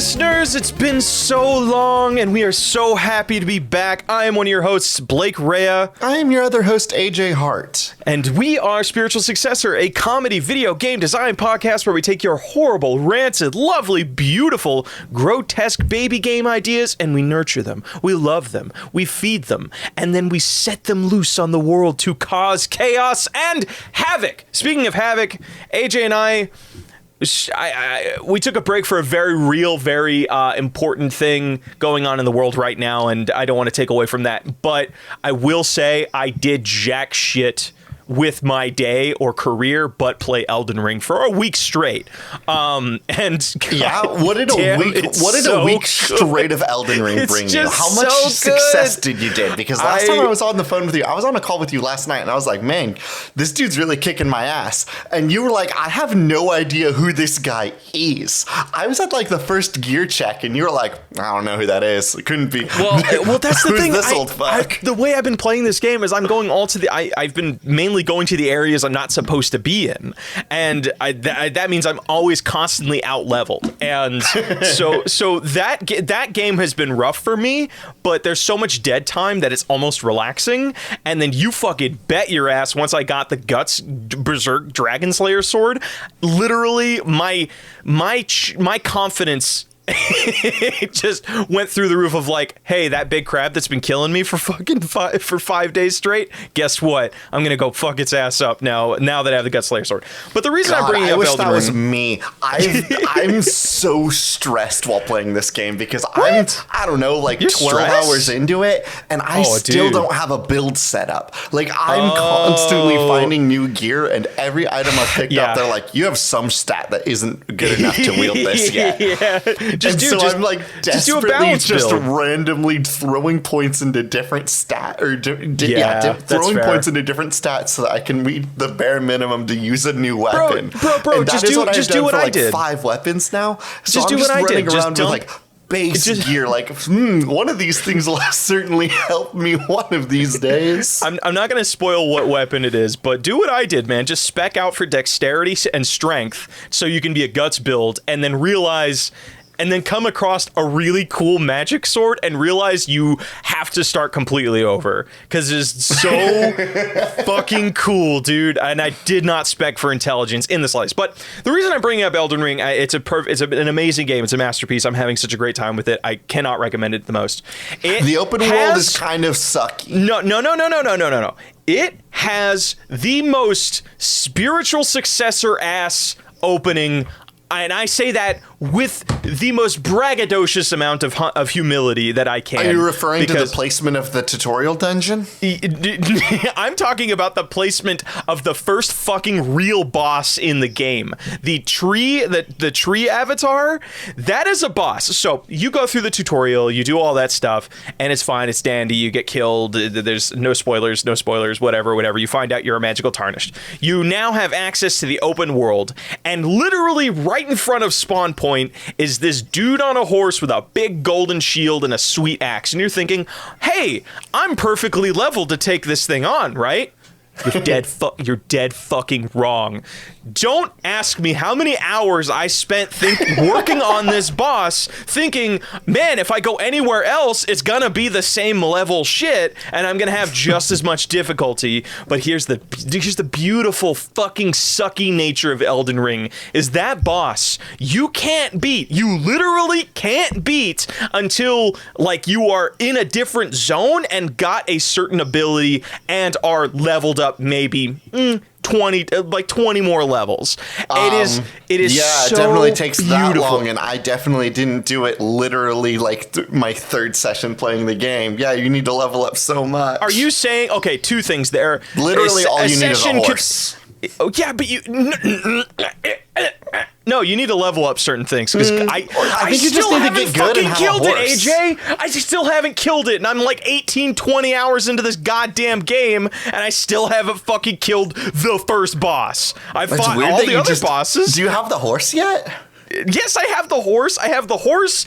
listeners, it's been so long and we are so happy to be back. I am one of your hosts, Blake Rea. I am your other host, AJ Hart. And we are Spiritual Successor, a comedy video game design podcast where we take your horrible, rancid, lovely, beautiful, grotesque baby game ideas and we nurture them. We love them. We feed them. And then we set them loose on the world to cause chaos and havoc. Speaking of havoc, AJ and I we took a break for a very real, very important thing going on in the world right now, and I don't want to take away from that. But I will say I did jack shit with my day or career, but play Elden Ring for a week straight. And yeah, what did a week straight of Elden Ring bring you? How much success did you get? Because last time I was on the phone with you, I was on a call with you last night, and I was like, man, this dude's really kicking my ass. And you were like, I have no idea who this guy is. I was at like the first gear check, and you were like, I don't know who that is. It couldn't be. Well, that's the thing. This old fuck? The way I've been playing this game is I'm going all to the. I've been mainly going to the areas I'm not supposed to be in, and that means I'm always constantly out leveled, and so that game has been rough for me, but there's so much dead time that it's almost relaxing. And then you fucking bet your ass once I got the Guts Berserk Dragon Slayer sword, literally my confidence it just went through the roof of like, hey, that big crab that's been killing me for fucking 5 days straight, guess what? I'm gonna go fuck its ass up now that I have the Gut Slayer sword. But the reason I'm bringing up Elden Ring, that was me. I'm so stressed while playing this game because I don't know, like You're 12 stressed? hours into it, and I still don't have a build set up. Like I'm constantly finding new gear, and every item I've picked up, they're like, you have some stat that isn't good enough to wield this yet. Yeah. I'm like desperately just build. randomly throwing points into different throwing points into different stats so that I can meet the bare minimum to use a new weapon. Bro, and just do what I did. 5 weapons now. So just I'm do what I did. running around with like base gear, like one of these things will certainly help me one of these days. I'm not going to spoil what weapon it is, but do what I did, man. Just spec out for dexterity and strength so you can be a guts build, and then come across a really cool magic sword and realize you have to start completely over because it's so fucking cool, dude. And I did not spec for intelligence in the slice. But the reason I'm bringing up Elden Ring, it's an amazing game. It's a masterpiece. I'm having such a great time with it. I cannot recommend it the most. The open world is kind of sucky. No. It has the most spiritual successor ass opening. And I say that with the most braggadocious amount of humility that I can. Are you referring to the placement of the tutorial dungeon? I'm talking about the placement of the first fucking real boss in the game. The tree avatar, that is a boss. So you go through the tutorial, you do all that stuff, and it's fine, it's dandy, you get killed, there's no spoilers, whatever. You find out you're a magical tarnished. You now have access to the open world, and literally right in front of spawn point is this dude on a horse with a big golden shield and a sweet axe. And you're thinking, hey, I'm perfectly leveled to take this thing on, right? You're dead fucking wrong. Don't ask me how many hours I spent working on this boss, thinking, man, if I go anywhere else, it's gonna be the same level shit, and I'm gonna have just as much difficulty. But here's the beautiful fucking sucky nature of Elden Ring, is that boss you can't beat. You literally can't beat until like you are in a different zone and got a certain ability and are leveled up maybe 20 more levels. It is so it definitely takes beautiful. That long, and I definitely didn't do it literally like my third session playing the game. Yeah, you need to level up so much. Are you saying, okay, two things there. Literally all you need is a horse. Yeah, but you... No, you need to level up certain things because I think you just need to get good and have a horse. Killed it, AJ. I still haven't killed it, and I'm like 18-20 hours into this goddamn game, and I still haven't fucking killed the first boss. I fought all the other bosses. Do you have the horse yet? Yes, I have the horse.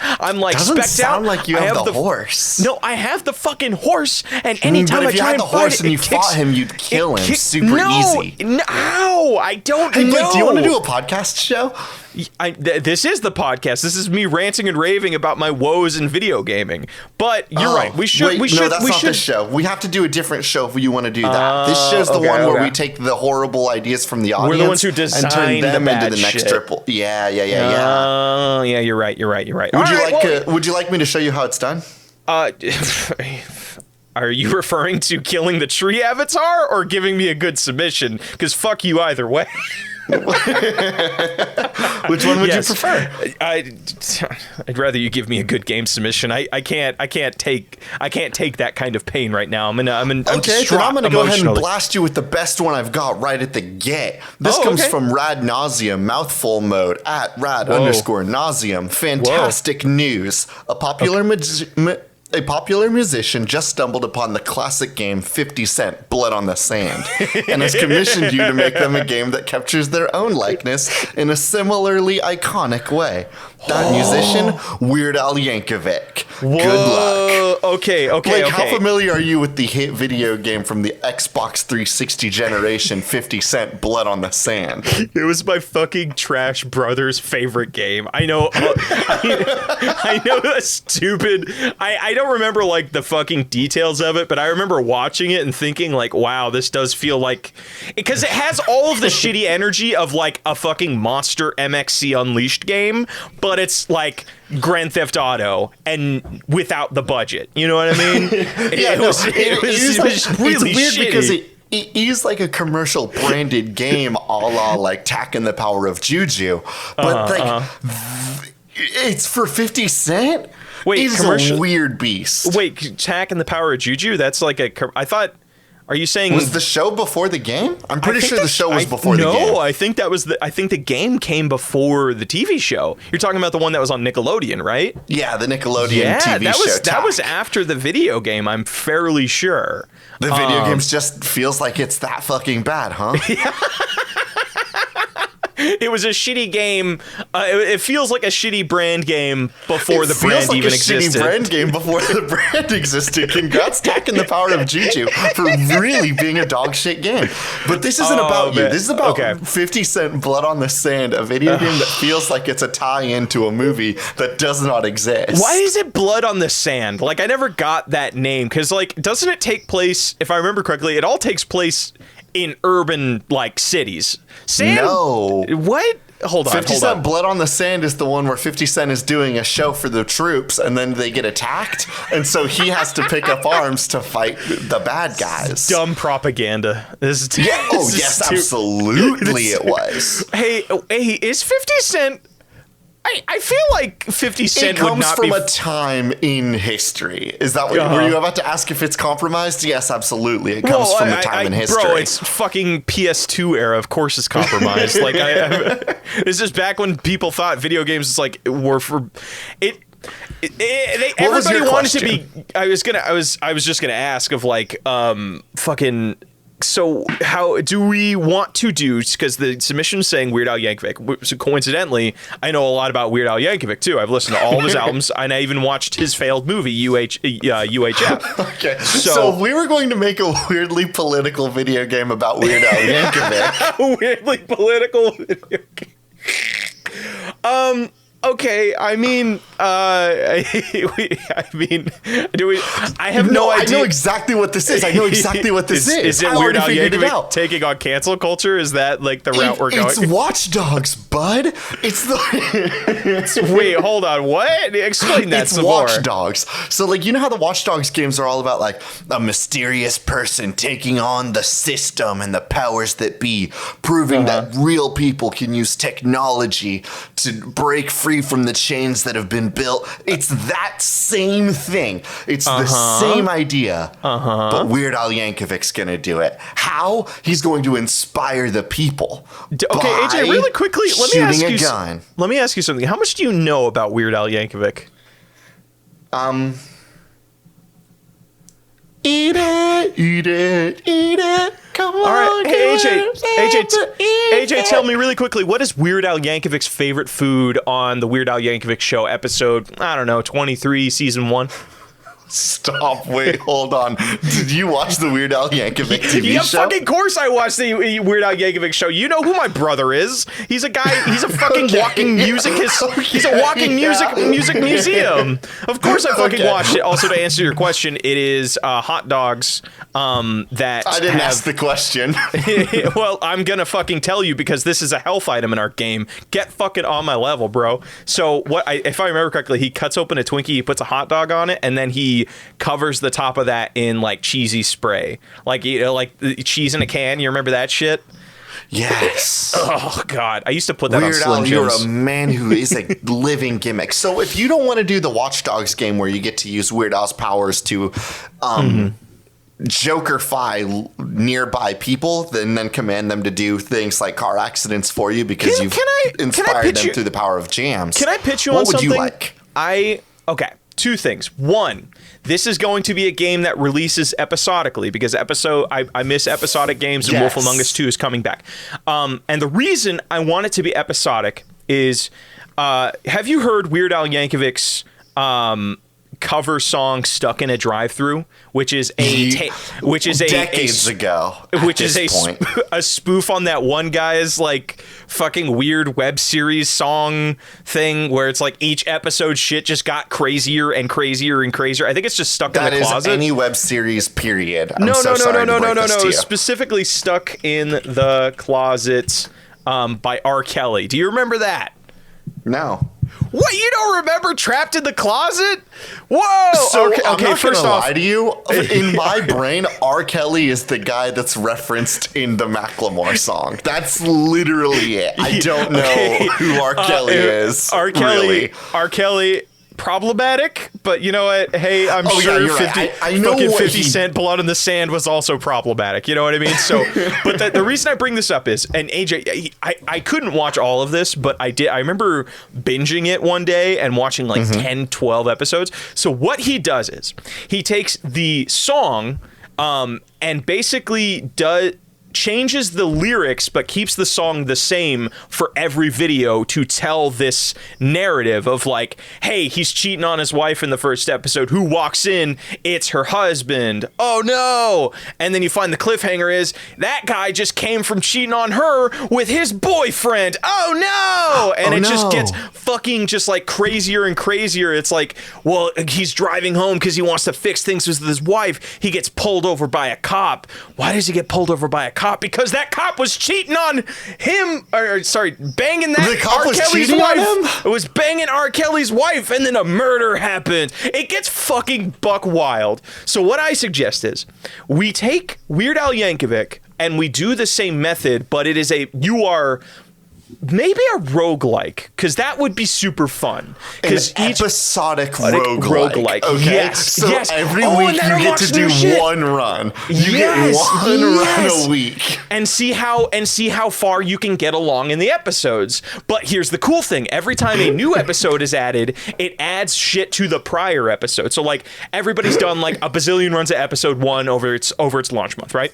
I'm like doesn't specced sound out. like you have the horse. No, I have the fucking horse, and anytime but if I try you had the horse and you fought him, you'd kill him super easy. No, I don't know. Hey, Blake, do you want to do a podcast show? This is the podcast. This is me ranting and raving about my woes in video gaming. But you're right. We should. No, that's not this show. We have to do a different show if you want to do that. This show's the one where we take the horrible ideas from the audience. We're the ones who design and turn them the into the next shit. triple. Yeah. Yeah, you're right. Would you like me to show you how it's done? Are you referring to killing the tree avatar or giving me a good submission? Because fuck you either way. Which one would you prefer? I'd rather you give me a good game submission. I can't take that kind of pain right now. I'm okay, then I'm gonna go ahead and blast you with the best one I've got right at the get. This comes from Rad Nauseum, mouthful mode at Rad_Nauseum. Fantastic news. A popular musician just stumbled upon the classic game 50 Cent, Blood on the Sand, and has commissioned you to make them a game that captures their own likeness in a similarly iconic way. That musician, Weird Al Yankovic. Whoa. Good luck. Okay. How familiar are you with the hit video game from the Xbox 360 generation, 50 Cent, Blood on the Sand? It was my fucking trash brother's favorite game. I know. I know that's stupid. I don't remember like the fucking details of it, but I remember watching it and thinking like, wow, this does feel like, because it has all of the shitty energy of like a fucking Monster MXC Unleashed game, but it's like Grand Theft Auto and without the budget. You know what I mean? It was really weird shitty. Because it is like a commercial branded game a la like Tack and the Power of Juju. But it's for 50 Cent? Wait, it's a weird beast. Wait, Tack and the Power of Juju? That's like I thought... Are you saying was the show before the game? I'm pretty sure the show was before the game. No, I think that was I think the game came before the TV show. You're talking about the one that was on Nickelodeon, right? Yeah, the Nickelodeon TV show. That was after the video game, I'm fairly sure. The video games just feels like it's that fucking bad, huh? It was a shitty game. It feels like a shitty brand game before the brand even existed. It feels like a shitty brand game before the brand existed. Congrats, Tack and the Power of Juju, for really being a dog shit game. But this isn't about you. This is about 50 Cent, Blood on the Sand, a video game that feels like it's a tie-in to a movie that does not exist. Why is it Blood on the Sand? Like, I never got that name. Because, like, doesn't it take place, if I remember correctly, it all takes place in urban, like, cities. No. What? Hold on. 50 Cent Blood on the Sand is the one where 50 Cent is doing a show for the troops and then they get attacked. And so he has to pick up arms to fight the bad guys. Dumb propaganda. Yes, absolutely it was. Hey, is 50 Cent... I feel like 50 Cent would not be... It comes from a time in history. Is that what were you about to ask if it's compromised? Yes, absolutely. It comes from a time in history. Bro, it's fucking PS2 era. Of course it's compromised. Like, this is back when people thought video games were for... Everybody wanted to be... I was just gonna ask of like, fucking... So how do we want to do, because the submission is saying Weird Al Yankovic. So coincidentally, I know a lot about Weird Al Yankovic too. I've listened to all of his albums and I even watched his failed movie UHF. Okay. So if we were going to make a weirdly political video game about Weird Al Yankovic. Weirdly political video game. Okay, I mean, I have no idea. I know exactly what this is. Is it Weird Al Yankovic taking on cancel culture? Is that like the route we're going? It's Watch Dogs, bud. Wait, hold on. What? Explain that some more. It's Watch Dogs. So, like, you know how the Watch Dogs games are all about, like, a mysterious person taking on the system and the powers that be, proving that real people can use technology to break free from the chains that have been built. It's that same thing. It's the same idea. But Weird Al Yankovic's gonna do it. How? He's going to inspire the people. Okay, AJ, really quickly, let me ask you something. How much do you know about Weird Al Yankovic? Eat it. Come on. All right, hey, AJ, tell me really quickly, what is Weird Al Yankovic's favorite food on the Weird Al Yankovic Show episode, I don't know, 23, season 1? Stop. Wait, hold on. Did you watch the Weird Al Yankovic TV show? Yeah, fucking course I watched the Weird Al Yankovic show. You know who my brother is. He's a guy, he's a fucking walking music, he's a walking music museum. Of course I fucking watched it. Also, to answer your question, it is hot dogs that I didn't ask the question. Well, I'm gonna fucking tell you because this is a health item in our game. Get fucking on my level, bro. So if I remember correctly, he cuts open a Twinkie, he puts a hot dog on it, and then he covers the top of that in like cheesy spray, like cheese in a can. You remember that shit? Yes. Oh God, I used to put that Weird on Slim Al, Jims. you're a man who is a living gimmick. So if you don't want to do the Watch Dogs game where you get to use Weird Al's powers to Joker-fy nearby people, then command them to do things like car accidents for you because you've inspired them through the power of jams. Can I pitch you on something? What would you like? Okay, two things. One, this is going to be a game that releases episodically because I miss episodic games, and Wolf Among Us 2 is coming back. And the reason I want it to be episodic is, have you heard Weird Al Yankovic's cover song "Stuck in a Drive-Thru," which is decades ago, which is a spoof on that one guy's like fucking weird web series song thing where it's like each episode shit just got crazier and crazier and crazier. I think it's just Stuck in the Closet. That is any web series, period. No. Specifically Stuck in the Closet by R. Kelly. Do you remember that? No. What, you don't remember Trapped in the Closet? Whoa! So okay, I'm not first gonna off, lie to you. In my brain, R. Kelly is the guy that's referenced in the Macklemore song. That's literally it. I don't know who R. Kelly is. R. Kelly, problematic, but you know what? Hey, I'm sure you're 50, right. I know fucking what 50 Cent Blood on the Sand was also problematic. You know what I mean? So, but the reason I bring this up is, and AJ, I couldn't watch all of this, but I did. I remember binging it one day and watching like 10, 12 episodes. So what he does is he takes the song and basically changes the lyrics but keeps the song the same for every video to tell this narrative of like, hey, he's cheating on his wife in the first episode. Who walks in? It's her husband. Oh no. And then you find the cliffhanger is that guy just came from cheating on her with his boyfriend. Oh no. And just gets fucking just like crazier and crazier. It's like, well, he's driving home because he wants to fix things with his wife. He gets pulled over by a cop. Why does he get pulled over by a cop? Because that cop was cheating on him, banging that R. Kelly's wife. It was banging R. Kelly's wife, and then a murder happened. It gets fucking buck wild. So what I suggest is we take Weird Al Yankovic and we do the same method, but it is maybe a roguelike, because that would be super fun. Because episodic roguelike. Okay? Yes. So every week you get to do one run. You get one run a week. And see how far you can get along in the episodes. But here's the cool thing. Every time a new episode is added, it adds shit to the prior episode. So like everybody's done like a bazillion runs of episode 1 over its launch month, right?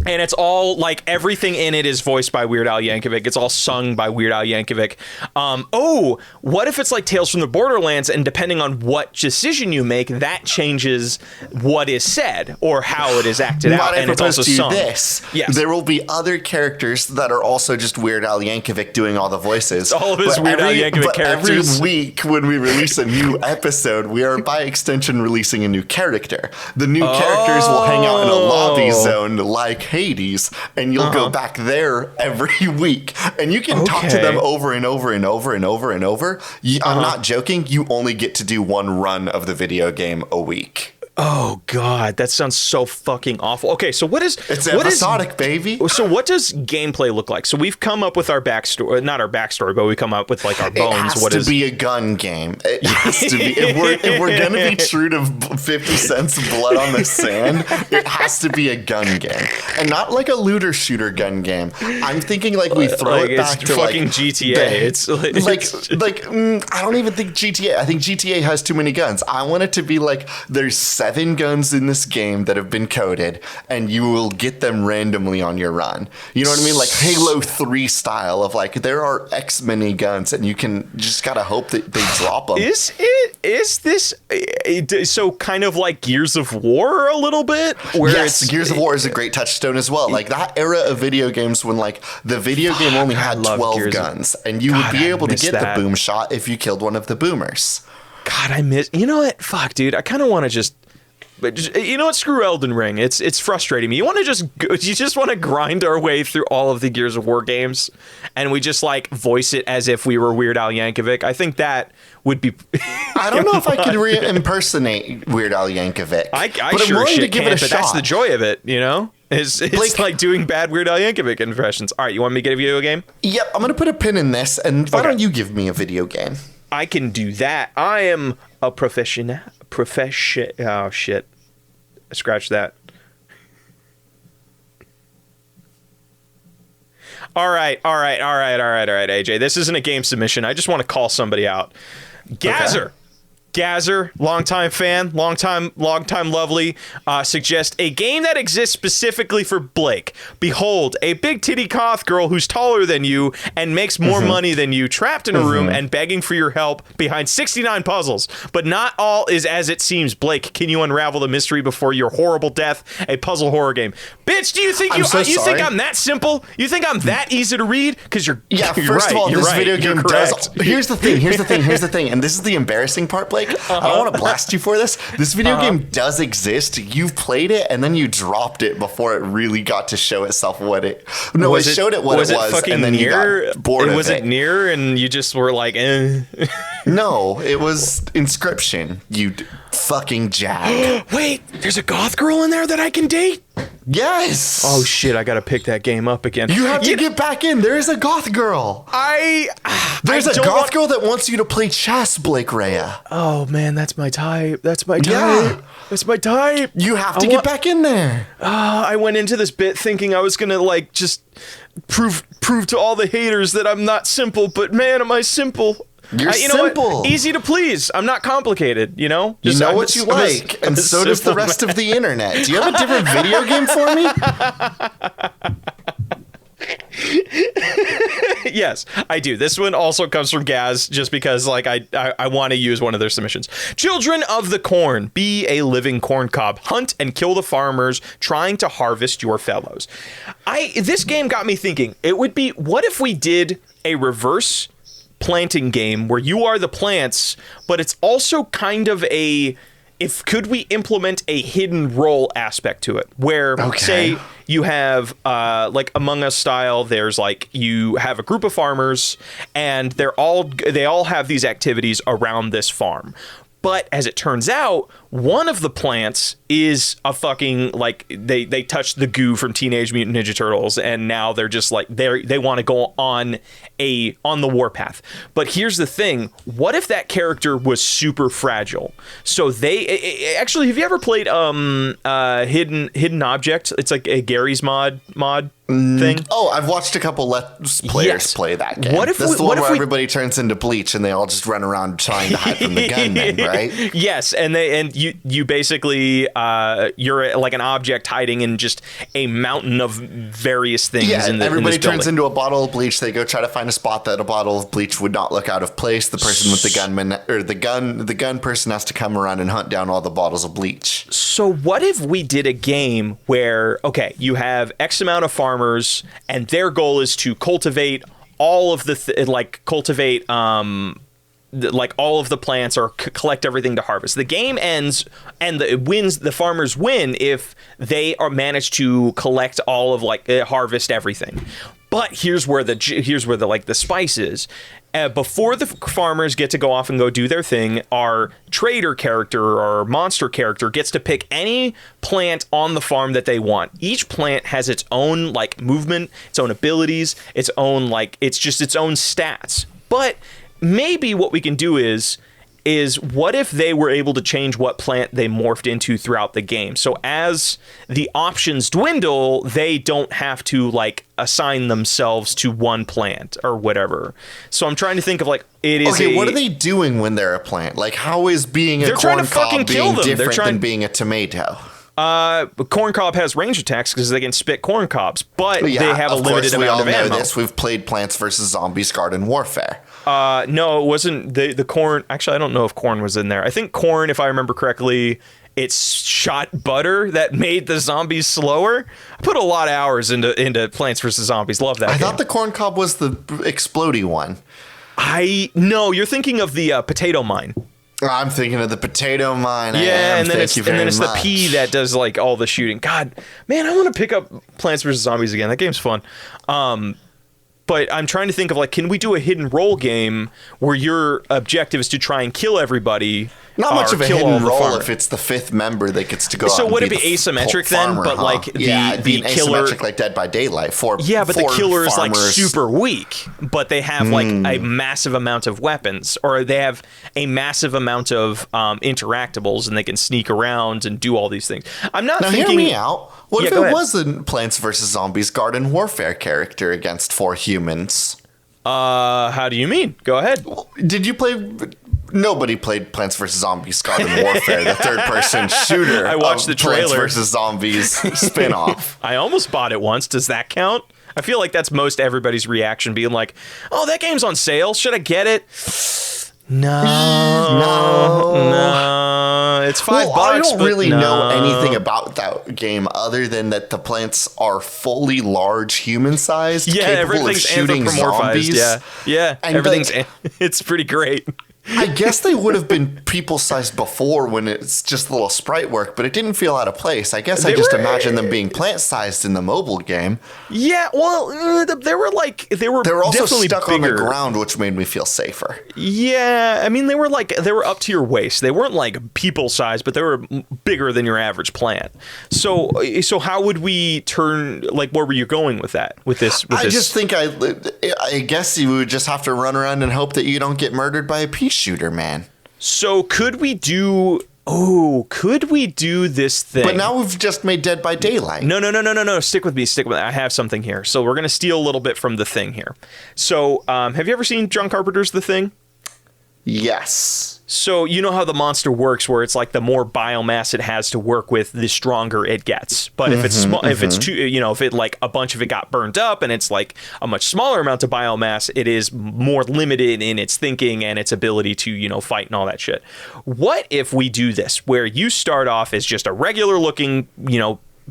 And it's all like everything in it is voiced by Weird Al Yankovic. It's all sung by Weird Al Yankovic. What if it's like Tales from the Borderlands, and depending on what decision you make, that changes what is said or how it is acted out, and it's also sung. There will be other characters that are also just Weird Al Yankovic doing all the voices. It's all of his Weird Al Yankovic characters. Every week when we release a new episode, we are by extension releasing a new character. The new characters will hang out in a lobby zone like Hades, and you'll go back there every week, and you can talk to them over and over and over and over and over. I'm not joking. You only get to do one run of the video game a week. Oh God, that sounds so fucking awful. Okay, so it's episodic, baby. So what does gameplay look like? So we've come up with our backstory, not our backstory, but we come up with like our bones. It has to be a gun game. It has to be. If we're gonna be true to 50 Cent's Blood on the Sand, it has to be a gun game, and not like a looter shooter gun game. I'm thinking like we throw it back to fucking like GTA. It's I don't even think GTA. I think GTA has too many guns. I want it to be like there's 7 guns in this game that have been coded, and you will get them randomly on your run. You know what I mean? Like Halo 3 style of like there are X many guns, and you just gotta hope that they drop them. Is it Is this so kind of like Gears of War a little bit? Where yes, Gears of War is a great touchstone as well. Like that era of video games when like the video game only had 12 guns and you would be able to get the boom shot if you killed one of the boomers. God, you know what? Fuck, dude. I kind of want to just you know what? Screw Elden Ring. It's frustrating me. You just want to grind our way through all of the Gears of War games, and we just like voice it as if we were Weird Al Yankovic. I think that would be. I don't know if I could impersonate Weird Al Yankovic. I sure shit can, but that's the joy of it, you know. It's like doing bad Weird Al Yankovic impressions. All right, you want me to get a video game? Yep, I'm gonna put a pin in this, and why don't you give me a video game? I can do that. I am a professional. Oh shit! Scratch that. All right, AJ. This isn't a game submission. I just want to call somebody out. Gazzer. Okay. Gazzer, longtime fan, longtime lovely, suggest a game that exists specifically for Blake. Behold, a big titty goth girl who's taller than you and makes more money than you, trapped in a room and begging for your help behind 69 puzzles. But not all is as it seems. Blake, can you unravel the mystery before your horrible death? A puzzle horror game. Bitch, do you think you think I'm that simple? You think I'm that easy to read? Because you're first of all, this video game does. Here's the thing, and this is the embarrassing part, Blake. I don't want to blast you for this. This video game does exist. You've played it, and then you dropped it before it really got to show itself what it. No, it showed it what it was, and then you got bored of it. Was it near, and you just were like, eh? No, it was Inscription. You fucking jag. Wait, there's a goth girl in there that I can date? Yes. Oh shit! I gotta pick that game up again. You have to get back in. There is a goth girl. There's a goth girl that wants you to play chess, Blake Rhea. Oh man, that's my type. That's my type. That's my type. You have to get back in there. I went into this bit thinking I was gonna like just prove to all the haters that I'm not simple, but man, am I simple. You're simple. Easy to please. I'm not complicated, you know? You know what you like, and so does the rest of the internet. Do you have a different video game for me? Yes, I do. This one also comes from Gaz, just because like I want to use one of their submissions. Children of the Corn, be a living corn cob. Hunt and kill the farmers trying to harvest your fellows. This game got me thinking. It would be, what if we did a reverse planting game where you are the plants, but it's also kind of could we implement a hidden role aspect to it where say you have like Among Us style, there's like you have a group of farmers and they all have these activities around this farm. But as it turns out, one of the plants is a fucking, like, they touched the goo from Teenage Mutant Ninja Turtles, and now they're just like, they want to go on the warpath. But here's the thing: what if that character was super fragile? So actually, have you ever played Hidden Object? It's like a Gary's mod thing. Oh, I've watched a couple Let's Players play that game. That's the one where everybody turns into Bleach and they all just run around trying to hide from the gunmen, right? Yes, and you basically you're like an object hiding in just a mountain of various things. Yeah, in everybody in this turns into a bottle of bleach. They go try to find a spot that a bottle of bleach would not look out of place. The person with the gunman, or the gun person, has to come around and hunt down all the bottles of bleach. So what if we did a game where, you have X amount of farmers and their goal is to cultivate all of all of the plants, or collect everything to harvest. The game ends and the farmers win if they manage to collect all of harvest everything. But here's where the spice is. Before the farmers get to go off and go do their thing, our trader character or monster character gets to pick any plant on the farm that they want. Each plant has its own movement, its own abilities, its own it's just its own stats. But maybe what we can do is what if they were able to change what plant they morphed into throughout the game? So as the options dwindle, they don't have to assign themselves to one plant or whatever. So I'm trying to think of what are they doing when they're a plant? How is being a corn cob being different than being a tomato? Corn cob has range attacks because they can spit corn cobs, but they have a limited amount of ammo. This. We've played Plants vs. Zombies Garden Warfare. No, it wasn't. The corn. Actually, I don't know if corn was in there. I think corn, if I remember correctly, it's shot butter that made the zombies slower. I put a lot of hours into Plants vs. Zombies. Love that. I thought the corn cob was the explodey one. No, you're thinking of the potato mine. I'm thinking of the potato mine. Yeah, and then it's the pea that does like all the shooting. God, man, I want to pick up Plants vs. Zombies again. That game's fun. But I'm trying to think of like, can we do a hidden role game where your objective is to try and kill everybody? Not much of a hidden role if it's the fifth member that gets to go. So out would and it be asymmetric then? Farmer, but like the killer, asymmetric like Dead by Daylight. But the killer is like super weak, but they have like a massive amount of weapons, or they have a massive amount of interactables, and they can sneak around and do all these things. I'm not thinking. Hear me out. What if it was a Plants vs. Zombies Garden Warfare character against 4 humans? How do you mean? Go ahead. Did you play? Nobody played Plants vs. Zombies Garden Warfare, the third-person shooter. I watched the trailer. Plants vs. Zombies spin-off. I almost bought it once. Does that count? I feel like that's most everybody's reaction, being like, "Oh, that game's on sale. Should I get it?" No. It's $5. I don't really know anything about that game other than that the plants are fully large, human-sized, capable of shooting zombies. Yeah. And everything's. It's pretty great. I guess they would have been people-sized before when it's just a little sprite work, but it didn't feel out of place. I guess I just imagine them being plant-sized in the mobile game. Yeah, well, they were also definitely stuck bigger on the ground, which made me feel safer. Yeah, I mean, they were up to your waist. They weren't like people-sized, but they were bigger than your average plant. So how would we turn? Like, where were you going with that? With this? Just think I guess you would just have to run around and hope that you don't get murdered by a pea shooter, man. So could we do this thing? But now we've just made Dead by Daylight. No. Stick with me. I have something here. So we're going to steal a little bit from The Thing here. So have you ever seen John Carpenter's The Thing? Yes. So you know how the monster works, where it's like the more biomass it has to work with, the stronger it gets. But if it's small, if it's too, if it like a bunch of it got burned up and it's like a much smaller amount of biomass, it is more limited in its thinking and its ability to, fight and all that shit. What if we do this, where you start off as just a regular looking,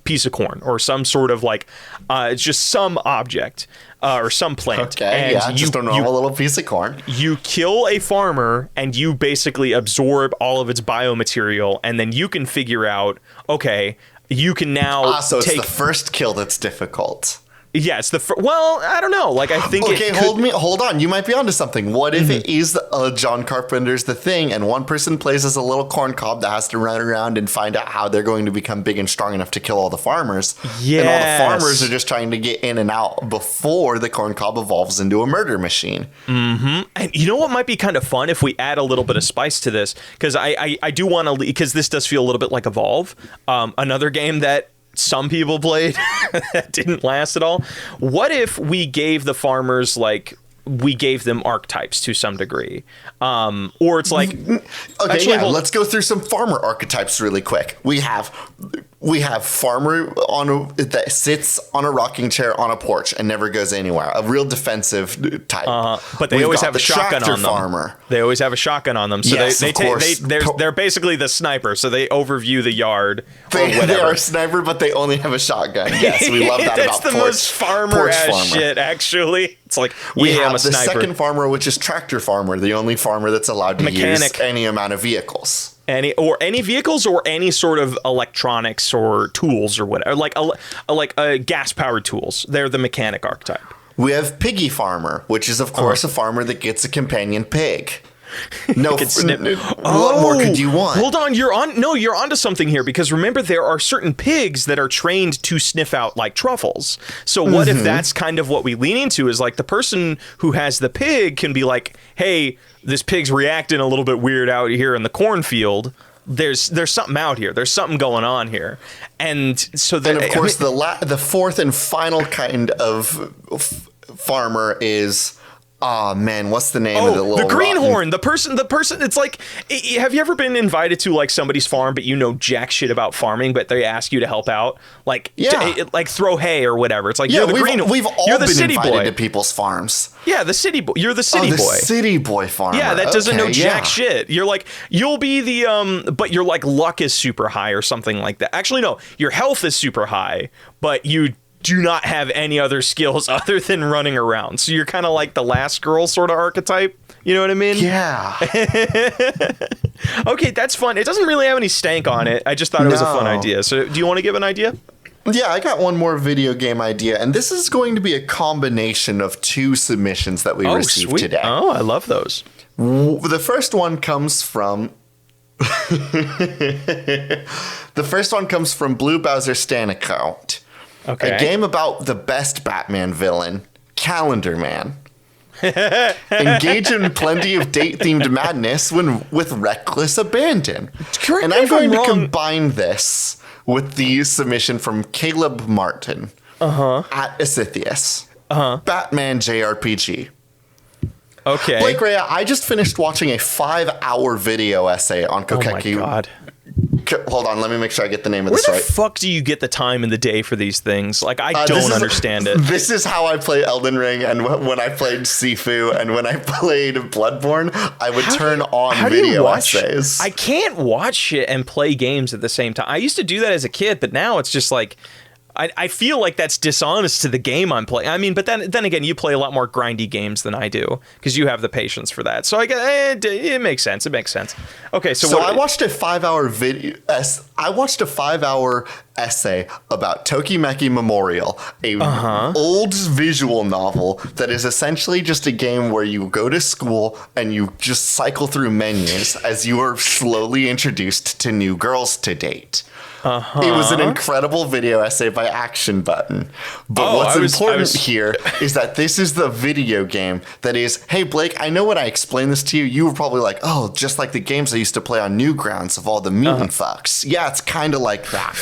piece of corn or some sort of like, it's just some object. Or some plant. Okay, and just a normal little piece of corn. You kill a farmer and you basically absorb all of its biomaterial, and then you can figure out, okay, you can now so it's the first kill that's difficult. Yeah, it's well, I don't know. Like, I think hold on. You might be onto something. What if it is John Carpenter's The Thing, and one person plays as a little corn cob that has to run around and find out how they're going to become big and strong enough to kill all the farmers? Yes. And all the farmers are just trying to get in and out before the corn cob evolves into a murder machine. Mm-hmm. And you know what might be kind of fun if we add a little bit of spice to this? Because I do want to, because this does feel a little bit like Evolve, another game that some people played that didn't last at all. What if we gave the farmers we gave them archetypes to some degree, or it's like let's go through some farmer archetypes really quick. We have farmer that sits on a rocking chair on a porch and never goes anywhere, a real defensive type. But they always have a shotgun on them. Farmer. They always have a shotgun on them, so yes, they're basically the sniper, so they overview the yard. They are a sniper, but they only have a shotgun. Yes, we love that. That's about the most farmer-ass shit, actually. It's like, we have the second farmer, which is tractor farmer, the only farmer that's allowed to use any amount of vehicles. Any vehicles or any sort of electronics or tools or whatever, like gas-powered tools. They're the mechanic archetype. We have piggy farmer, which is, of course, a farmer that gets a companion pig. No, what more could you want? Hold on, you're onto something here, because remember, there are certain pigs that are trained to sniff out like truffles. So what if that's kind of what we lean into, is like the person who has the pig can be like, hey, this pig's reacting a little bit weird out here in the cornfield. There's something out here. There's something going on here. And so then, of course, the fourth and final kind of farmer is Oh man, what's the name of the little the greenhorn, rotten... the person, it's like, have you ever been invited to like somebody's farm, but you know jack shit about farming, but they ask you to help out? Like, like throw hay or whatever. It's like, you're the greenhorn. We've all been invited to people's farms. Yeah, the city boy. You're the city boy. City boy farmer. Yeah, that doesn't know jack shit. You're like, you'll be the, but your like luck is super high or something like that. Actually, no, your health is super high, but you do not have any other skills other than running around. So you're kind of like the last girl sort of archetype. You know what I mean? Yeah. Okay, that's fun. It doesn't really have any stank on it. I just thought it was a fun idea. So do you want to give an idea? Yeah, I got one more video game idea, and this is going to be a combination of 2 submissions that we received today. Oh, I love those. The first one comes from Blue Bowser Stan account. Okay. A game about the best Batman villain, Calendar Man. Engage in plenty of date-themed madness with reckless abandon. And I'm going to combine this with the submission from Caleb Martin at Asithius. Batman JRPG. Okay. Blake Rea, I just finished watching a 5-hour video essay on Kokeki. Oh my god. Hold on, let me make sure I get the name of this right. Where the fuck do you get the time in the day for these things? Like, I don't understand it. This is how I play Elden Ring, and when I played Sifu, and when I played Bloodborne, I would turn on video essays. I can't watch shit and play games at the same time. I used to do that as a kid, but now it's just like... I feel like that's dishonest to the game I'm playing. I mean, but then again, you play a lot more grindy games than I do because you have the patience for that. So I get it makes sense. It makes sense. Okay, so I watched a 5-hour video. I watched a 5-hour essay about Tokimeki Memorial, a old visual novel that is essentially just a game where you go to school and you just cycle through menus as you are slowly introduced to new girls to date. It was an incredible video essay by Action Button. But what's important here is that this is the video game that is, hey, Blake, I know when I explained this to you, you were probably like, oh, just like the games I used to play on Newgrounds of all the mutant fucks. Yeah, it's kind of like that.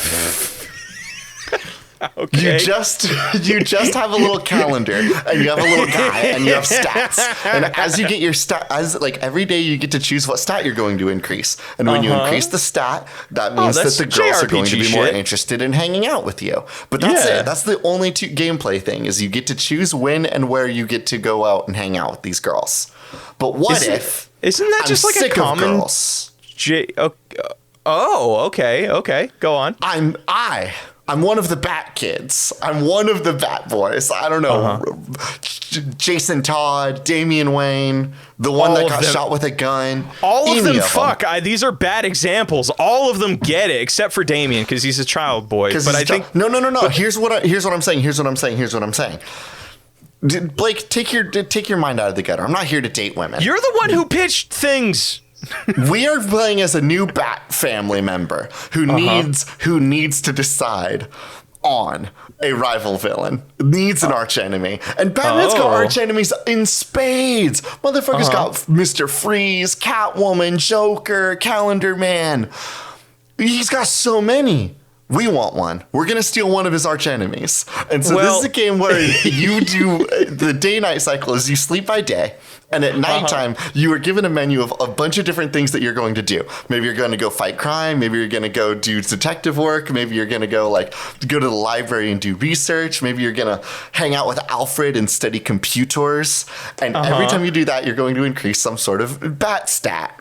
Okay. You just have a little calendar and you have a little guy and you have stats, and as you get your stat, as like every day you get to choose what stat you're going to increase, and when you increase the stat, that means that the girls are going to be more interested in hanging out with you. But that's it. That's the only gameplay thing is you get to choose when and where you get to go out and hang out with these girls. But isn't that just like a common okay, go on. I'm one of the Bat Kids. I'm one of the Bat Boys. I don't know. Jason Todd, Damian Wayne, the one that got shot with a gun. All of them fuck. These are bad examples. All of them get it, except for Damian, because he's a child boy. But I think no. Here's what I'm saying. Blake, take your mind out of the gutter. I'm not here to date women. You're the one who pitched things. We are playing as a new Bat family member who needs to decide on a rival villain, needs an arch enemy, and Batman's got arch enemies in spades. Motherfucker's got Mr. Freeze, Catwoman, Joker, Calendar Man. He's got so many. We want one. We're going to steal one of his arch enemies. And so this is a game where you do the day-night cycle is you sleep by day. And at nighttime, you are given a menu of a bunch of different things that you're going to do. Maybe you're going to go fight crime. Maybe you're going to go do detective work. Maybe you're going to go to the library and do research. Maybe you're going to hang out with Alfred and study computers. And every time you do that, you're going to increase some sort of bat stat.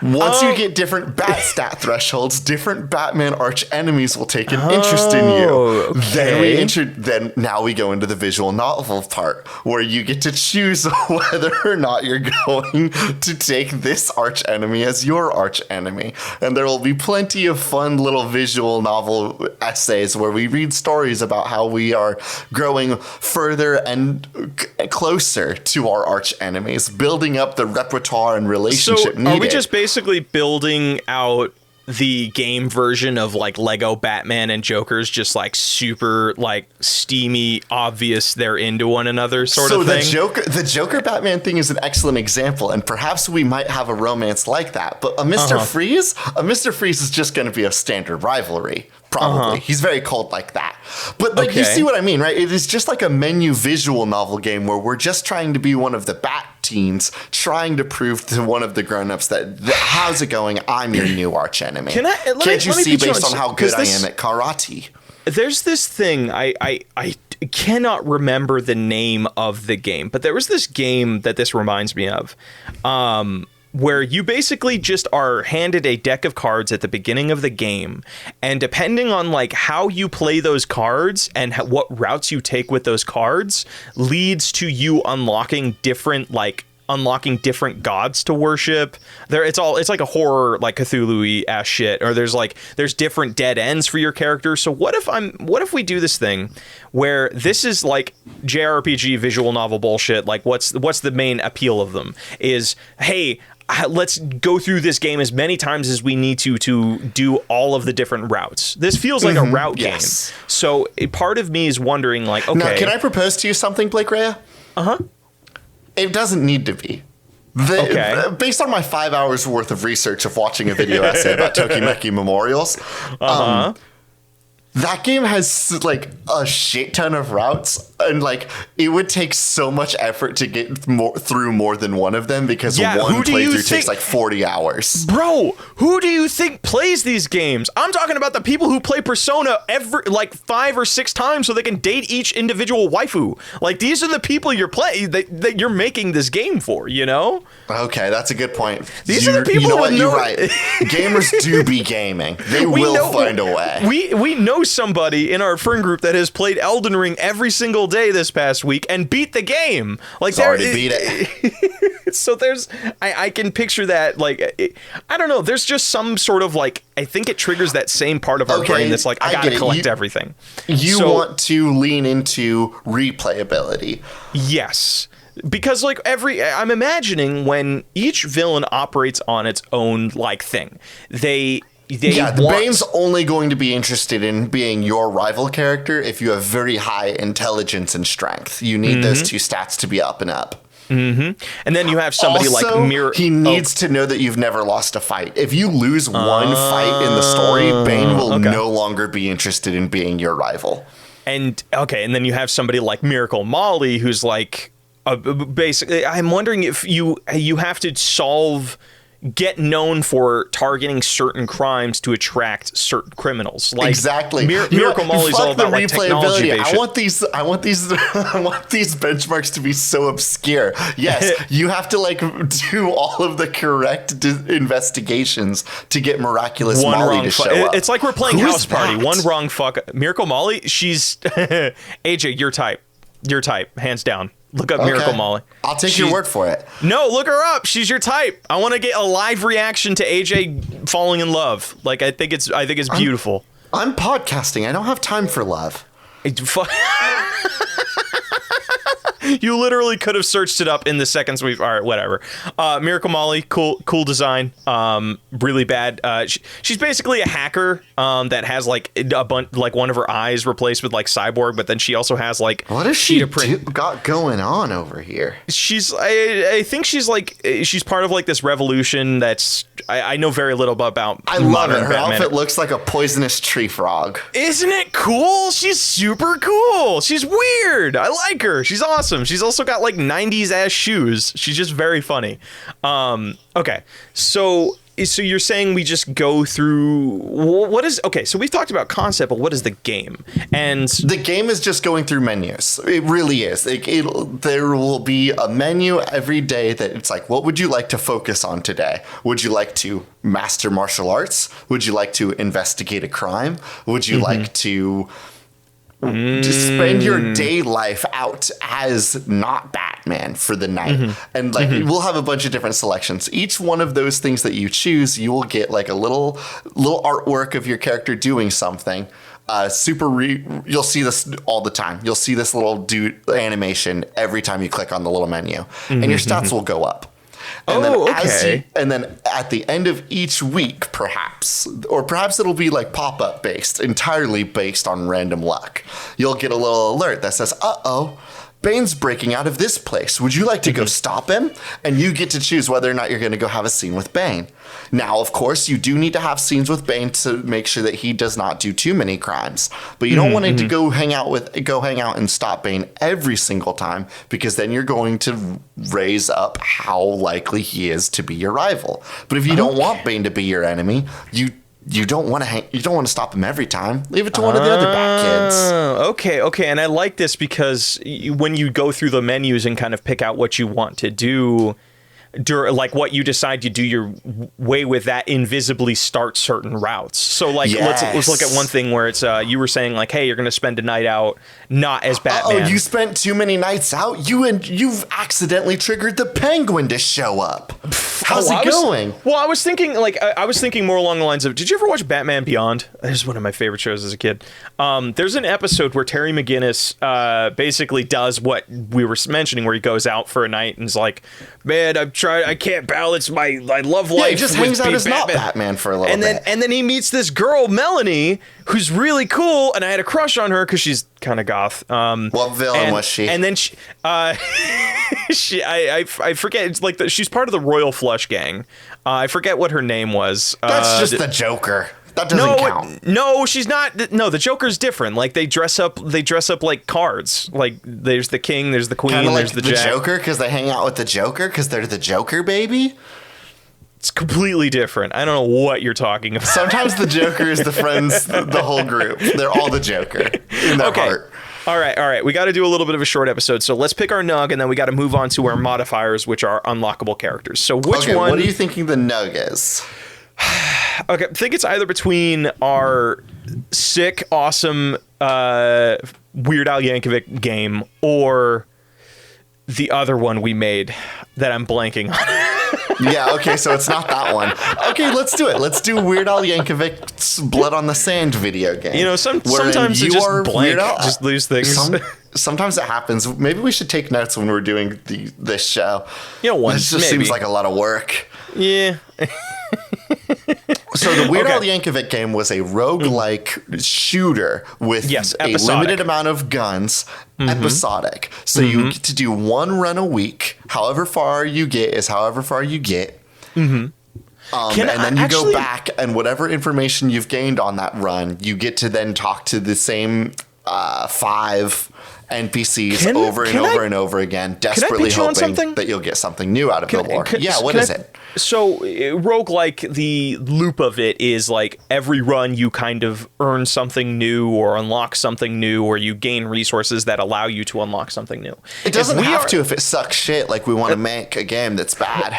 Once you get different bat stat thresholds, different Batman arch enemies will take an interest in you. Okay. Then now we go into the visual novel part where you get to choose whether or not you're going to take this arch enemy as your arch enemy. And there will be plenty of fun little visual novel essays where we read stories about how we are growing further and closer to our arch enemies, building up the repertoire and relationship needed. Are we just basically building out the game version of like Lego Batman and Joker's just like super like steamy, obvious they're into one another sort of thing. So the Joker Batman thing is an excellent example, and perhaps we might have a romance like that. But a Mr. Freeze is just going to be a standard rivalry. Probably. He's very cold like that. But like you see what I mean, right? It is just like a menu visual novel game where we're just trying to be one of the Bat teens trying to prove to one of the grown-ups that how's it going? I'm your new arch enemy. Can't you see based on how good I am at karate? There's this thing I cannot remember the name of the game, but there was this game that this reminds me of. Where you basically just are handed a deck of cards at the beginning of the game, and depending on like how you play those cards and what routes you take with those cards leads to you unlocking different gods to worship. It's like a horror, like Cthulhu-y ass shit, or there's different dead ends for your character. So what if we do this thing where this is like JRPG visual novel bullshit? Like what's the main appeal of them is, hey, let's go through this game as many times as we need to do all of the different routes. This feels like a route game. So part of me is wondering, like, okay. Now, can I propose to you something, Blake Rhea? It doesn't need to be. Based on my 5 hours worth of research of watching a video essay about Tokimeki memorials, that game has like a shit ton of routes, and like it would take so much effort to get through more than one of them because one playthrough takes like 40 hours. Bro, who do you think plays these games? I'm talking about the people who play Persona every like 5 or 6 times so they can date each individual waifu. Like these are the people that you're making this game for, you know? Okay, that's a good point. These are the people. You know what? You're right. Gamers do be gaming. They will find a way. We know somebody in our friend group that has played Elden Ring every single day this past week and beat the game. Like already beat it. So I can picture that. Like I don't know. There's just some sort of like, I think it triggers that same part of our brain that's like, I gotta collect everything. You want to lean into replayability. Yes. Because like I'm imagining when each villain operates on its own like thing, the Bane's only going to be interested in being your rival character if you have very high intelligence and strength. You need those two stats to be up and up. And then you have somebody also, like Mirror. He needs to know that you've never lost a fight. If you lose one fight in the story, Bane will no longer be interested in being your rival. And then you have somebody like Miracle Molly, who's like basically. I'm wondering if you have to get known for targeting certain crimes to attract certain criminals. Like exactly. Miracle Molly's all about like technology. I want these benchmarks to be so obscure. Yes, you have to like do all of the correct investigations to get Miraculous Molly to show up. It's like we're playing House Party. One wrong fuck. Miracle Molly, she's AJ, your type. Your type, hands down. Look up Miracle Molly. I'll take your word for it. No, look her up. She's your type. I want to get a live reaction to AJ falling in love. Like I think it's beautiful. I'm podcasting. I don't have time for love. You literally could have searched it up in the seconds we've. All right, whatever. Miracle Molly, cool design. Really bad. She's basically a hacker that has like a bunch, like one of her eyes replaced with like cyborg, but then she also has like what is she got going on over here? I think she's part of like this revolution that's I know very little about. I love it. Her outfit looks like a poisonous tree frog. Isn't it cool? She's super cool. She's weird. I like her. She's awesome. She's also got like 90s ass shoes. She's just very funny. Okay. So you're saying we just go through so we've talked about concept, but what is the game? And the game is just going through menus. It really is. There will be a menu every day that it's like, what would you like to focus on today? Would you like to master martial arts? Would you like to investigate a crime? Would you like to just spend your day life out as not Batman for the night? And like we'll have a bunch of different selections. Each one of those things that you choose, you will get like a little artwork of your character doing something. You'll see this all the time. You'll see this little dude animation every time you click on the little menu, and your stats will go up. And okay. And then at the end of each week, perhaps it'll be like pop-up based, entirely based on random luck. You'll get a little alert that says, "Uh-oh, Bane's breaking out of this place. Would you like to go stop him?" And you get to choose whether or not you're going to go have a scene with Bane. Now, of course, you do need to have scenes with Bane to make sure that he does not do too many crimes. But you don't want him to go hang out and stop Bane every single time, because then you're going to raise up how likely he is to be your rival. But if you don't want Bane to be your enemy, you don't want to stop him every time. Leave it to one of the other bad kids. Okay. And I like this because when you go through the menus and kind of pick out what you want to do, like what you decide to do your way with, that invisibly start certain routes. So like, let's look at one thing where it's you were saying like, hey, you're gonna spend a night out not as Batman. Oh, you spent too many nights out. You've accidentally triggered the Penguin to show up. How's it going? Well, I was thinking more along the lines of, did you ever watch Batman Beyond? This is one of my favorite shows as a kid. There's an episode where Terry McGinnis basically does what we were mentioning, where he goes out for a night and is like, man, I can't balance my love life. Yeah, he just hangs out as not Batman for a little bit. And then he meets this girl, Melanie, who's really cool, and I had a crush on her because she's kind of goth. What villain was she? And then I forget. It's like she's part of the Royal Flush Gang. I forget what her name was. That's just the Joker. That doesn't count. No, she's not. No, the Joker's different. Like they dress up like cards. Like there's the king, there's the queen, kinda there's like the Jack. Joker, because they hang out with the Joker because they're the Joker, baby. It's completely different. I don't know what you're talking about. Sometimes the Joker is the friends, the whole group. They're all the Joker in their heart. All right. We got to do a little bit of a short episode. So let's pick our nug, and then we got to move on to our modifiers, which are unlockable characters. So which one? What are you thinking the nug is? Okay, I think it's either between our sick, awesome Weird Al Yankovic game or the other one we made that I'm blanking on. Yeah, okay, so it's not that one. Okay, let's do it. Let's do Weird Al Yankovic's Blood on the Sand video game. You know, sometimes you just blank, just lose things. Sometimes it happens. Maybe we should take notes when we're doing this show. You know, this just seems like a lot of work. Yeah. So the Weird Al Yankovic game was a roguelike shooter with a limited amount of guns, episodic. So you get to do one run a week. However far you get is however far you get. And then you go back, and whatever information you've gained on that run, you get to then talk to the same 5 NPCs over and over again, desperately hoping that you'll get something new out of the lore. What is it? So roguelike, the loop of it is like every run you kind of earn something new or unlock something new, or you gain resources that allow you to unlock something new. It doesn't have to if it sucks shit, like we want to make a game that's bad.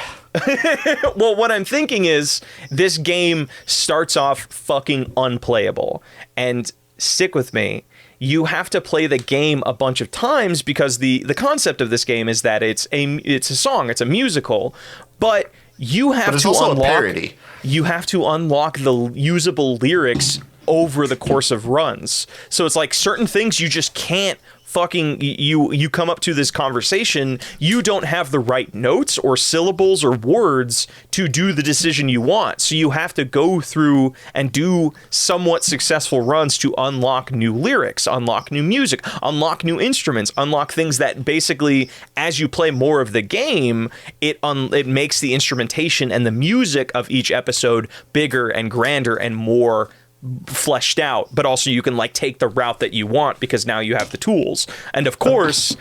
Well, what I'm thinking is this game starts off fucking unplayable, and stick with me. You have to play the game a bunch of times because the concept of this game is that it's a song, it's a musical, but you have to unlock a parody. You have to unlock the usable lyrics over the course of runs. So it's like certain things you just can't fucking you come up to this conversation, you don't have the right notes or syllables or words to do the decision you want. So you have to go through and do somewhat successful runs to unlock new lyrics, unlock new music, unlock new instruments, unlock things that basically, as you play more of the game, it makes the instrumentation and the music of each episode bigger and grander and more fleshed out, but also you can like take the route that you want because now you have the tools. And of course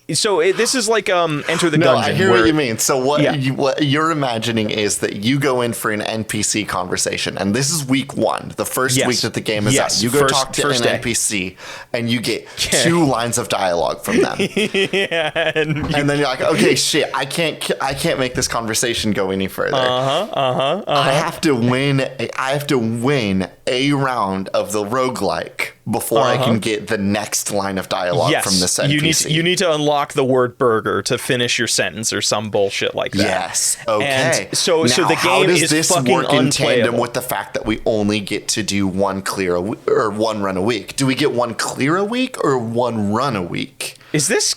this is like Enter the Gungeon. I hear what you mean. So what you're imagining is that you go in for an NPC conversation, and this is week 1, the first week that the game is out. You go talk to an NPC, and you get 2 lines of dialogue from them. And then you're like, okay, shit, I can't make this conversation go any further. I have to win a round of the roguelike before I can get the next line of dialogue from this NPC. You need to unlock the word burger to finish your sentence or some bullshit like that. Yes. Okay. And so the game is fucking unplayable. How does this work in tandem with the fact that we only get to do one run a week? Do we get one clear a week or one run a week? Is this...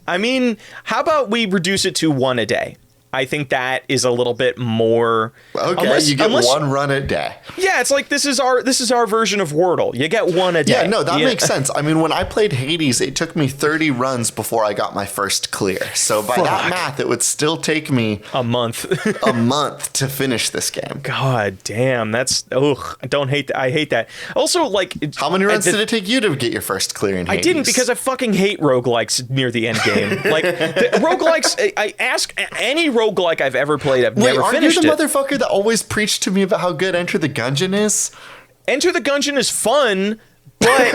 I mean, how about we reduce it to one a day? I think that is a little bit more. Okay, you get one run a day. Yeah, it's like this is our version of Wordle. You get one a day. Yeah, no, that makes sense. I mean, when I played Hades, it took me 30 runs before I got my first clear. So by that math, it would still take me a month. A month to finish this game. God damn, that's I don't hate that. I hate that. Also, like, how many runs did it take you to get your first clear in Hades? I didn't, because I fucking hate roguelikes near the end game. Like, roguelikes, I ask any roguelike I've ever played, I've never finished it. Aren't you the motherfucker that always preached to me about how good Enter the Gungeon is? Enter the Gungeon is fun, but...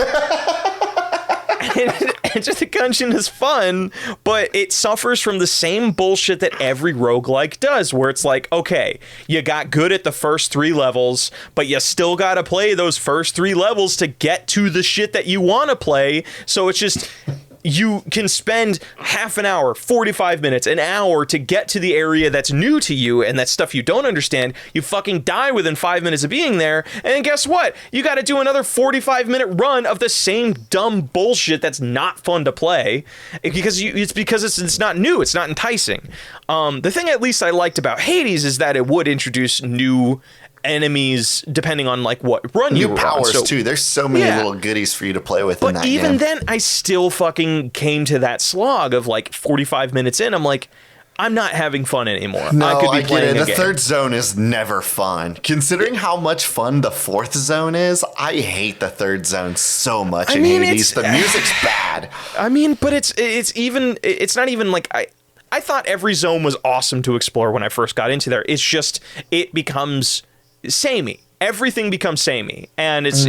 Enter the Gungeon is fun, but it suffers from the same bullshit that every roguelike does, where it's like, okay, you got good at the first 3 levels, but you still got to play those first 3 levels to get to the shit that you want to play, so it's just... You can spend half an hour, 45 minutes, an hour to get to the area that's new to you and that stuff you don't understand. You fucking die within 5 minutes of being there. And guess what? You got to do another 45-minute run of the same dumb bullshit that's not fun to play because it's not new. It's not enticing. The thing at least I liked about Hades is that it would introduce new enemies depending on like what run you were on. New powers too. There's so many little goodies for you to play with in that game. But even then, I still fucking came to that slog of like 45 minutes in. I'm like, I'm not having fun anymore. No, I could be playing the third zone is never fun. Considering how much fun the fourth zone is, I hate the third zone so much in Hades. The music's bad. I mean, but it's not even like I thought every zone was awesome to explore when I first got into there. It's just it becomes samey. Everything becomes samey, and it's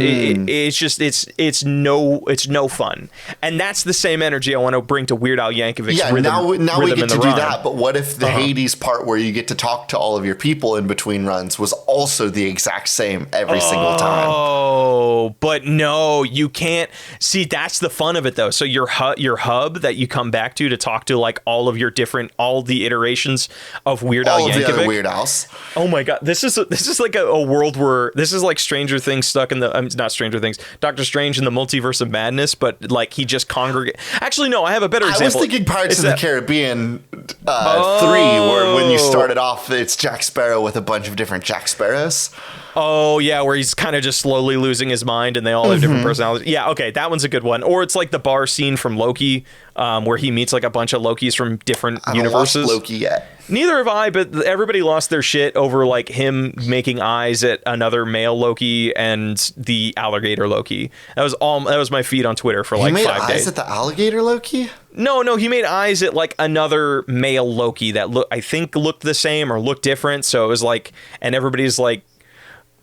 no fun. And that's the same energy I want to bring to Weird Al Yankovic's rhythm. Now we get to do run. that. But what if the Hades part where you get to talk to all of your people in between runs was also the exact same every single time? Oh, but no, you can't. See, that's the fun of it, though. So your hub that you come back to talk to like all the iterations of Weird Al Yankovic. All of the other Weird Als. Oh my God, this is like a world where this is like Stranger Things stuck in the not Stranger Things, Doctor Strange in the Multiverse of Madness, but like he just congregate. Actually, no, I have a better example. I was thinking Pirates of the Caribbean 3, where when you started off, it's Jack Sparrow with a bunch of different Jack Sparrows. Oh, yeah, where he's kind of just slowly losing his mind and they all have different personalities. Yeah, okay, that one's a good one. Or it's like the bar scene from Loki, where he meets like a bunch of Lokis from different universes. I haven't watched Loki yet. Neither have I, but everybody lost their shit over like him making eyes at another male Loki and the alligator Loki. That was my feed on Twitter for like 5 days. He made eyes at the alligator Loki? No, he made eyes at like another male Loki that I think looked the same or looked different. So it was like, and everybody's like,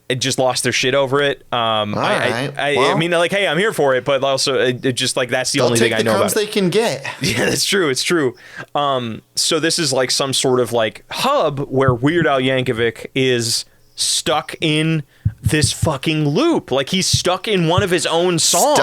it just lost their shit over it. I mean, like, hey, I'm here for it, but also it just like that's the only thing I know about it. They can get. Yeah, that's true. It's true. So this is like some sort of like hub where Weird Al Yankovic is stuck in this fucking loop. Like he's stuck in one of his own songs.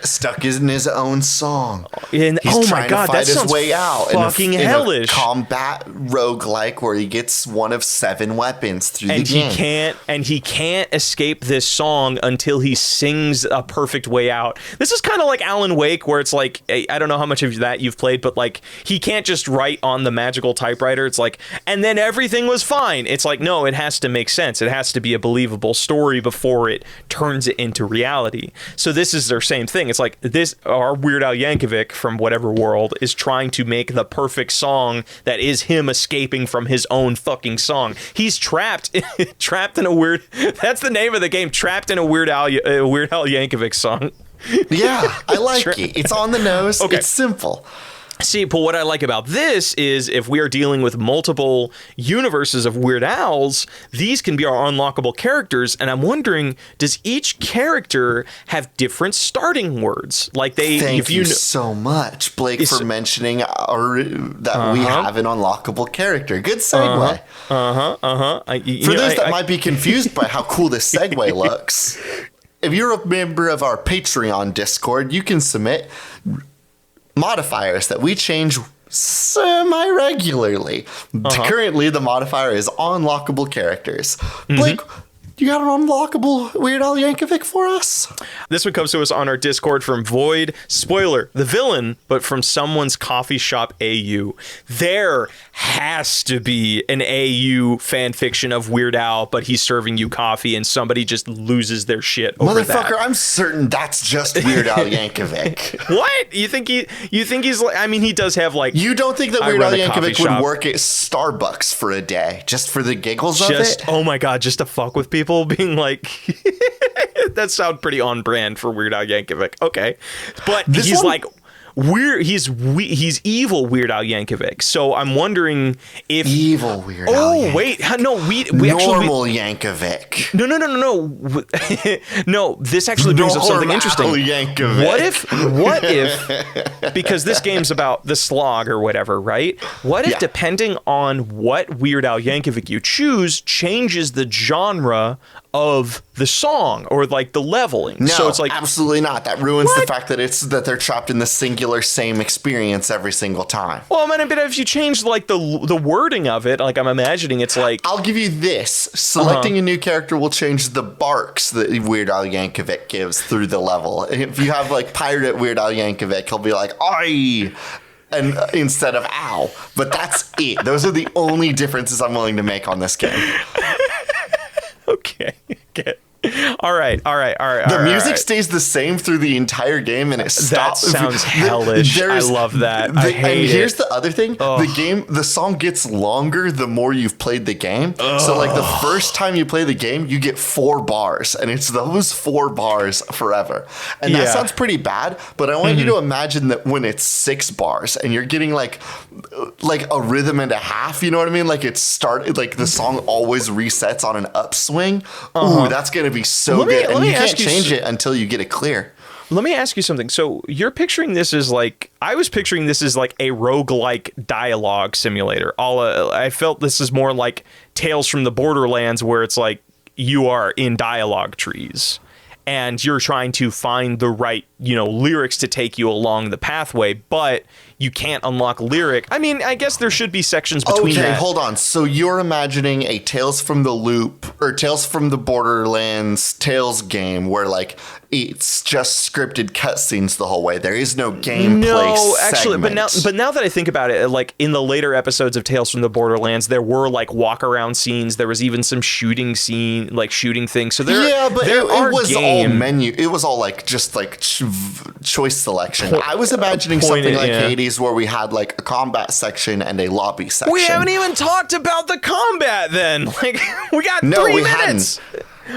Stuck in his own song. And he's my God, that sounds way out fucking hellish. In a combat roguelike where he gets one of 7 weapons through the game. He can't escape this song until he sings a perfect way out. This is kind of like Alan Wake, where it's like, I don't know how much of that you've played, but like he can't just write on the magical typewriter. It's like, and then everything was fine. It's like, no, it has to make sense. It has to be a believable story before it turns it into reality. So this is their same thing. It's like our Weird Al Yankovic from whatever world is trying to make the perfect song that is him escaping from his own fucking song. He's trapped in a weird. That's the name of the game. Trapped in a Weird Al Yankovic song. Yeah, I like it. It's on the nose. Okay. It's simple. See, but what I like about this is if we are dealing with multiple universes of Weird Al's, these can be our unlockable characters. And I'm wondering, does each character have different starting words? Like Thank you so much, Blake, for mentioning that we have an unlockable character. Good segue. For those that might be confused by how cool this segue looks, if you're a member of our Patreon Discord, you can submit modifiers that we change semi-regularly. Currently, the modifier is unlockable characters. Blake, You got an unlockable Weird Al Yankovic for us? This one comes to us on our Discord from Void. Spoiler, the villain, but from someone's coffee shop AU. There has to be an AU fan fiction of Weird Al, but he's serving you coffee and somebody just loses their shit over that. Motherfucker, I'm certain that's just Weird Al Yankovic. What? You think he's like, I mean, he does have like... You don't think that Weird Al Yankovic would work at Starbucks for a day just for the giggles of it? Oh my God, just to fuck with people, being like... That sounds pretty on brand for Weird Al Yankovic. Okay. But he's like... He's evil Weird Al Yankovic. So I'm wondering if evil Weird Al. Oh wait, no, we normal Yankovic. No. No, this actually brings up something interesting. Yankovic. What if because this game's about the slog or whatever, right? What if depending on what Weird Al Yankovic you choose changes the genre of the song or like the leveling? No, so it's like absolutely not. That ruins the fact that they're trapped in the singular same experience every single time. Well, I mean, but if you change like the wording of it, like I'm imagining it's like... I'll give you this. Selecting a new character will change the barks that Weird Al Yankovic gives through the level. If you have like Pirate Weird Al Yankovic, he'll be like, "Oi!" and instead of "ow." But that's it. Those are the only differences I'm willing to make on this game. Okay. All right. The music stays the same through the entire game, and it stops. That sounds hellish. I love that. I hate it. Here's the other thing: the song gets longer the more you've played the game. So, like the first time you play the game, you get 4 bars, and it's those 4 bars forever. And that sounds pretty bad, but I want you to imagine that when it's 6 bars, and you're getting like a rhythm and a half. You know what I mean? Like it started, like the song always resets on an upswing. Ooh, that's gonna be so good, and you can't change it until you get it clear. Let me ask you something. So you're picturing this as like, I was picturing this as like a roguelike dialogue simulator. I felt this is more like Tales from the Borderlands, where it's like you are in dialogue trees and you're trying to find the right, lyrics to take you along the pathway, but you can't unlock lyric. I mean, I guess there should be sections between that. Okay, hold on. So you're imagining a Tales from the Loop or Tales from the Borderlands Tales game where like it's just scripted cutscenes the whole way. There is no gameplay. No, actually, but now that I think about it, like in the later episodes of Tales from the Borderlands, there were like walk around scenes. There was even some shooting things. So it was all menu. It was all like just like choice selection. I was imagining something like Hades, where we had like a combat section and a lobby section. We haven't even talked about the combat then. Like we got 3 minutes.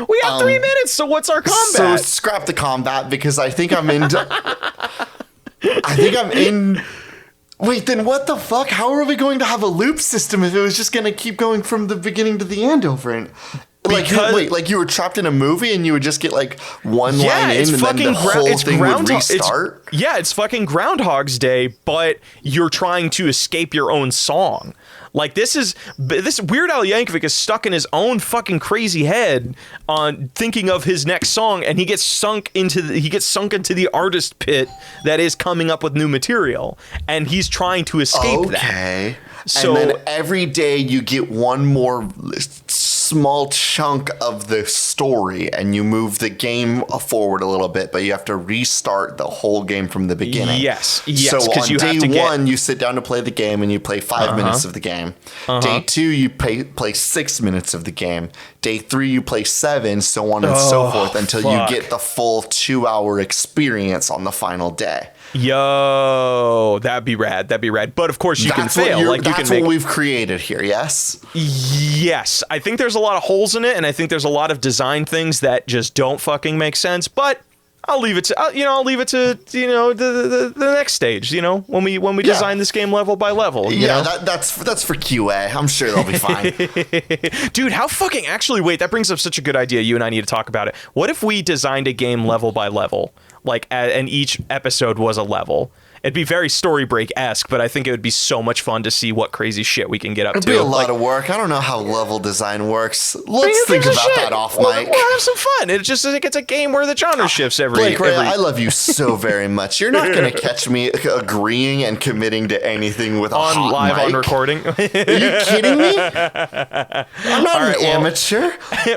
We got 3 minutes, so what's our combat? So scrap the combat because I think I'm in. Wait, then what the fuck? How are we going to have a loop system if it was just going to keep going from the beginning to the end over and... Like you were trapped in a movie and you would just get like one line in and then the whole thing would restart? It's fucking Groundhog's Day, but you're trying to escape your own song. Like this Weird Al Yankovic is stuck in his own fucking crazy head on thinking of his next song, and he gets sunk into the artist pit that is coming up with new material, and he's trying to escape that. Okay. So, and then every day you get one more small chunk of the story and you move the game forward a little bit, but you have to restart the whole game from the beginning. Yes. So on day 1, you sit down to play the game and you play 5 minutes of the game. Day 2, you play 6 minutes of the game. Day 3, you play 7, so on and so forth until you get the full 2-hour experience on the final day. Yo, that'd be rad. But of course, you can fail. That's what we've created here. Yes. Yes, I think there's a lot of holes in it, and I think there's a lot of design things that just don't fucking make sense. But I'll leave it to the next stage. When we design this game level by level. That's for QA. I'm sure they'll be fine. Dude, how fucking wait, that brings up such a good idea. You and I need to talk about it. What if we designed a game level by level? Like, and each episode was a level, It'd be very Story Break-esque, but I think it would be so much fun to see what crazy shit we can get up to. It'd be a lot of work. I don't know how level design works. Let's think about that off mic. We'll have some fun. It's just like it's a game where the genre shifts every... Blake Ray, I love you so very much. You're not going to catch me agreeing and committing to anything with a hot live mic. On recording. Are you kidding me? I'm not an amateur.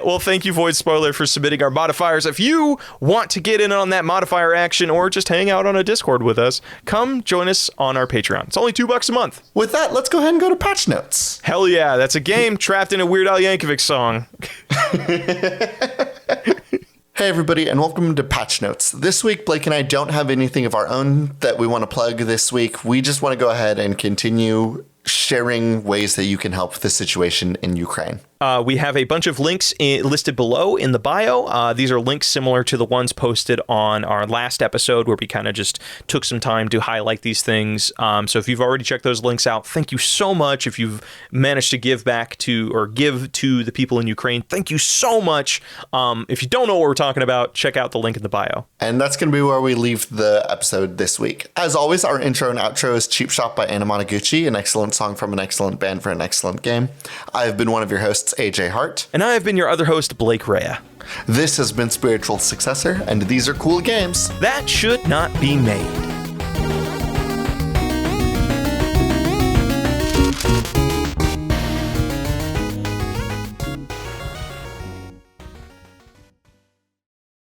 Well, thank you, Void Spoiler, for submitting our modifiers. If you want to get in on that modifier action or just hang out on a Discord with us, come join us on our Patreon. It's only $2 a month. With that, let's go ahead and go to patch notes. Hell yeah, that's a game trapped in a Weird Al Yankovic song. Hey everybody, and welcome to Patch Notes. This week, Blake and I don't have anything of our own that we want to plug this week. We just want to go ahead and continue sharing ways that you can help the situation in Ukraine. We have a bunch of links listed below in the bio. These are links similar to the ones posted on our last episode where we kind of just took some time to highlight these things. So if you've already checked those links out, thank you so much. If you've managed to give back to or give to the people in Ukraine, thank you so much. If you don't know what we're talking about, check out the link in the bio. And that's going to be where we leave the episode this week. As always, our intro and outro is Cheap Shop by Anamanaguchi, an excellent song from an excellent band for an excellent game. I've been one of your hosts, AJ Hart. And I have been your other host, Blake Rea. This has been Spiritual Successor, and these are cool games that should not be made.